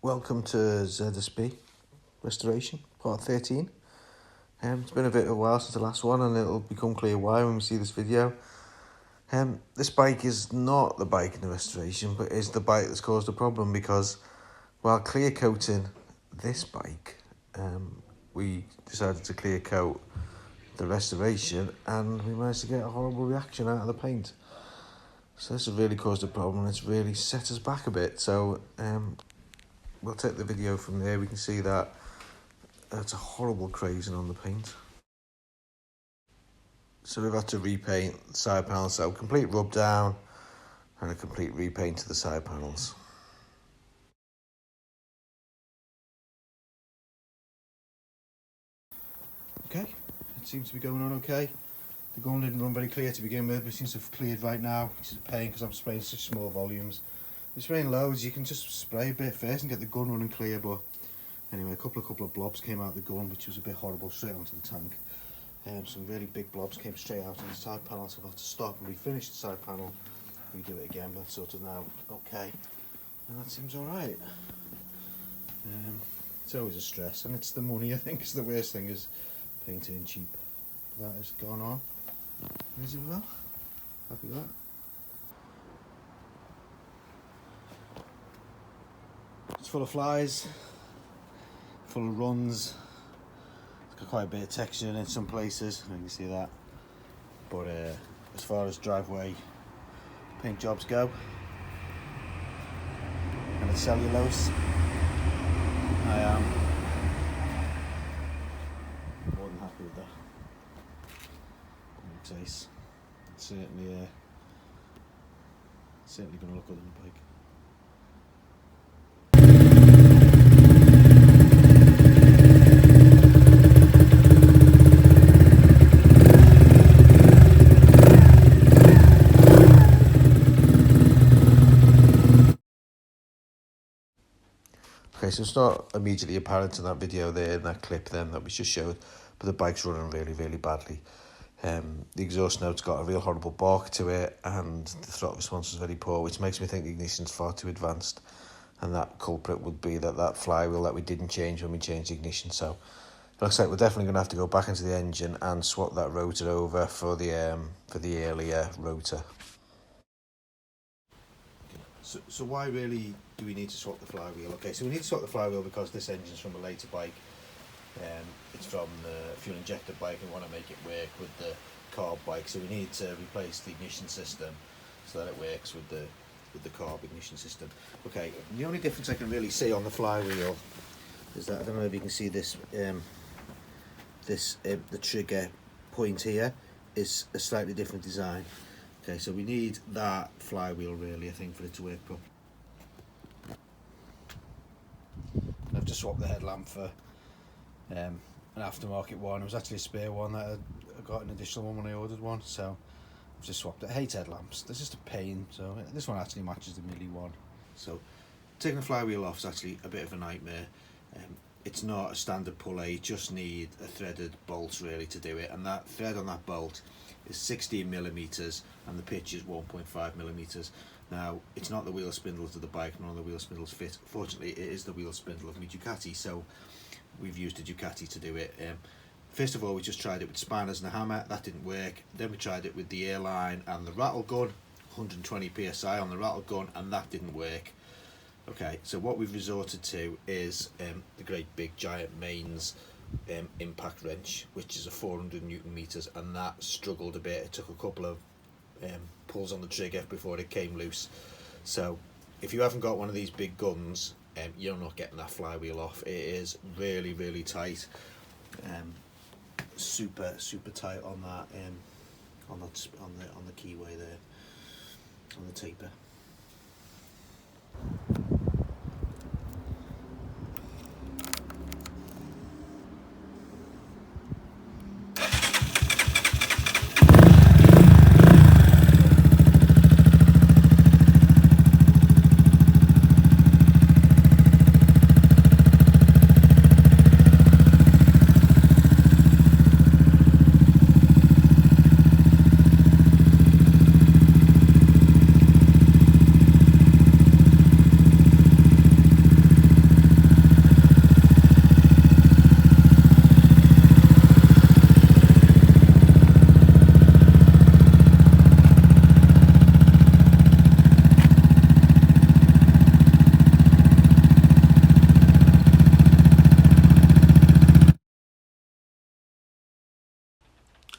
Welcome to ZSB restoration, part 13. It's been a bit of a while since the last one, and it'll become clear why when we see this video. This bike is not the bike in the restoration, but is the bike that's caused the problem, because while clear coating this bike, we decided to clear coat the restoration, and we managed to get a horrible reaction out of the paint. So this has really caused a problem, and it's really set us back a bit. So we'll take the video from there. We can see that it's a horrible crazing on the paint. So we've had to repaint the side panels, so complete rub down and a complete repaint to the side panels. Okay, it seems to be going on okay. The gun didn't run very clear to begin with, but it seems to have cleared right now, which is a pain because I'm spraying such small volumes. If you're spraying loads, you can just spray a bit first and get the gun running clear, but anyway, a couple of blobs came out of the gun, which was a bit horrible, straight onto the tank. Some really big blobs came straight out on the side panel, so I've had to stop and refinish the side panel, redo it again, but that's sort of now okay, and that seems alright. It's always a stress, and it's the money, I think, is the worst thing, is painting cheap. But that has gone on reasonably well. Happy with that. It's full of flies, full of runs. It's got quite a bit of texture in some places, you can see that. But as far as driveway paint jobs go, and it's cellulose, I am more than happy with that. It looks ace. It's certainly going to look good on the bike. Okay, so it's not immediately apparent in that video there, in that clip then that we just showed, but the bike's running really, really badly. The exhaust note's got a real horrible bark to it, and the throttle response is very poor, which makes me think the ignition's far too advanced, and that culprit would be that flywheel that we didn't change when we changed the ignition. So it looks like we're definitely going to have to go back into the engine and swap that rotor over for the earlier rotor. So why really do we need to swap the flywheel? Okay, so we need to swap the flywheel because this engine's from a later bike. It's from the fuel injector bike, and we want to make it work with the carb bike. So we need to replace the ignition system so that it works with the carb ignition system. Okay, the only difference I can really see on the flywheel is that, I don't know if you can see this, the trigger point here is a slightly different design. Okay, so we need that flywheel really, I think, for it to work properly. I've just swapped the headlamp for an aftermarket one. It was actually a spare one that I got an additional one when I ordered one, so I've just swapped it. I hate headlamps, they're just a pain, so this one actually matches the Millie one. So taking the flywheel off is actually a bit of a nightmare. It's not a standard pulley, you just need a threaded bolt really to do it, and that thread on that bolt is 16mm and the pitch is 1.5mm. Now, it's not the wheel spindles of the bike, none of the wheel spindles fit. Fortunately, it is the wheel spindle of my Ducati, so we've used a Ducati to do it. First of all, we just tried it with spanners and a hammer, that didn't work. Then we tried it with the airline and the rattle gun, 120 psi on the rattle gun, and that didn't work. Okay, so what we've resorted to is the great big giant mains impact wrench, which is a 400 Newton meters, and that struggled a bit. It took a couple of pulls on the trigger before it came loose. So if you haven't got one of these big guns, you're not getting that flywheel off. It is really, really tight, super tight on that on the keyway there, on the taper.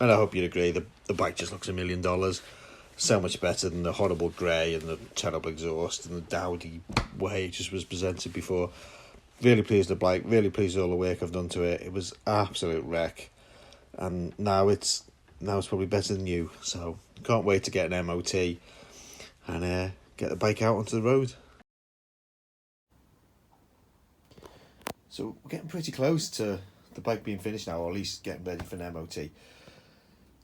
And I hope you'd agree, the bike just looks $1 million. So much better than the horrible grey and the terrible exhaust and the dowdy way it just was presented before. Really pleased with the bike, really pleased with all the work I've done to it. It was absolute wreck. And now it's probably better than new. So can't wait to get an MOT and get the bike out onto the road. So we're getting pretty close to the bike being finished now, or at least getting ready for an MOT.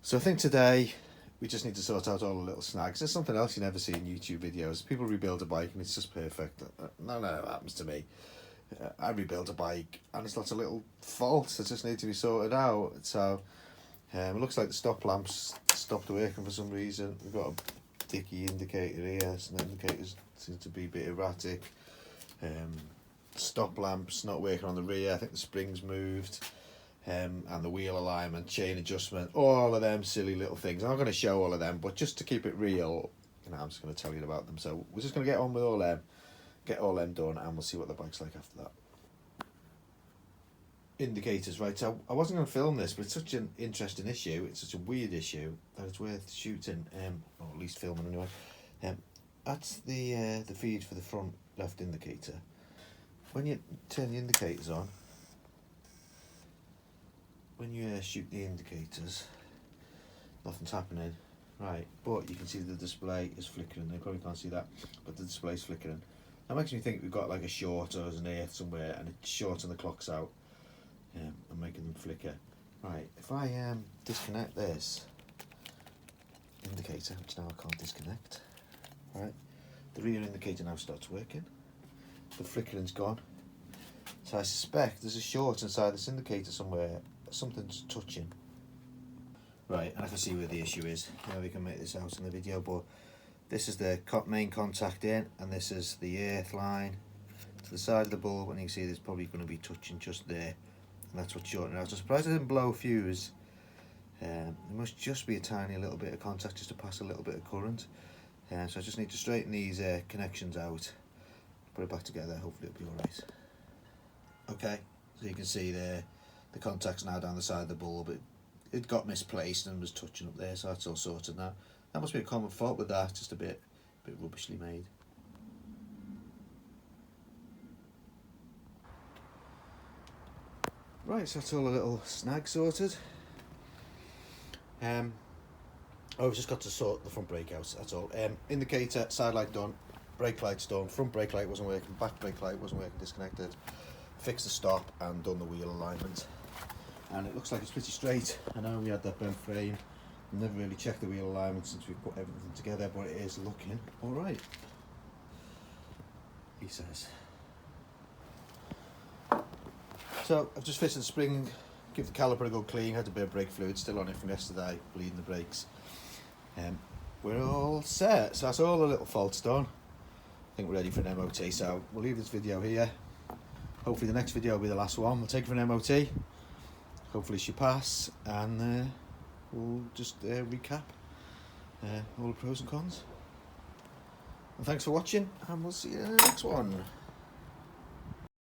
So I think today we just need to sort out all the little snags. There's something else you never see in YouTube videos. People rebuild a bike and it's just perfect. None of that happens to me. I rebuild a bike and there's lots of little faults that just need to be sorted out. So it looks like the stop lamps stopped working for some reason. We've got a dicky indicator here, so the indicators seem to be a bit erratic. Stop lamps not working on the rear. I think the spring's moved. And the wheel alignment, chain adjustment, all of them silly little things. I'm not going to show all of them, but just to keep it real, I'm just going to tell you about them. So we're just going to get on with all them, get all them done, and we'll see what the bike's like after that. Indicators, right? So I wasn't going to film this, but it's such an interesting issue. It's such a weird issue that it's worth shooting, or at least filming anyway. That's the feed for the front left indicator. When you turn the indicators on, when you shoot the indicators, nothing's happening, right? But you can see the display is flickering. You probably can't see that, but the display's flickering. That makes me think we've got like a short or an earth somewhere, and it's shorting the clocks out and making them flicker. Right, if I disconnect this indicator, which now I can't disconnect, right? The rear indicator now starts working. The flickering's gone. So I suspect there's a short inside this indicator somewhere. Something's touching. Right, and I can see where the issue is. Now we can make this out in the video, but this is the main contact in, and this is the earth line to the side of the bulb, and you can see there's probably going to be touching just there, and that's what's shorting out. I'm surprised I didn't blow a fuse. There must just be a tiny little bit of contact just to pass a little bit of current. So I just need to straighten these connections out, put it back together, hopefully it'll be alright. Okay, so you can see there, the contact's now down the side of the bulb. It got misplaced and was touching up there, so that's all sorted now. That must be a common fault with that, just a bit rubbishly made. Right, so that's all a little snag sorted. I've just got to sort the front brake out, that's all. Indicator, side light done, brake light's done, front brake light wasn't working, back brake light wasn't working, disconnected. Fixed the stop and done the wheel alignment. And it looks like it's pretty straight. I know we had that bent frame. Never really checked the wheel alignment since we put everything together, but it is looking alright, he says. So I've just fitted the spring, give the caliper a good clean, had a bit of brake fluid still on it from yesterday, bleeding the brakes. We're all set, so that's all the little faults done. I think we're ready for an MOT, so we'll leave this video here. Hopefully the next video will be the last one. We'll take it for an MOT. Hopefully she pass, and we'll just recap all the pros and cons. And thanks for watching, and we'll see you in the next one.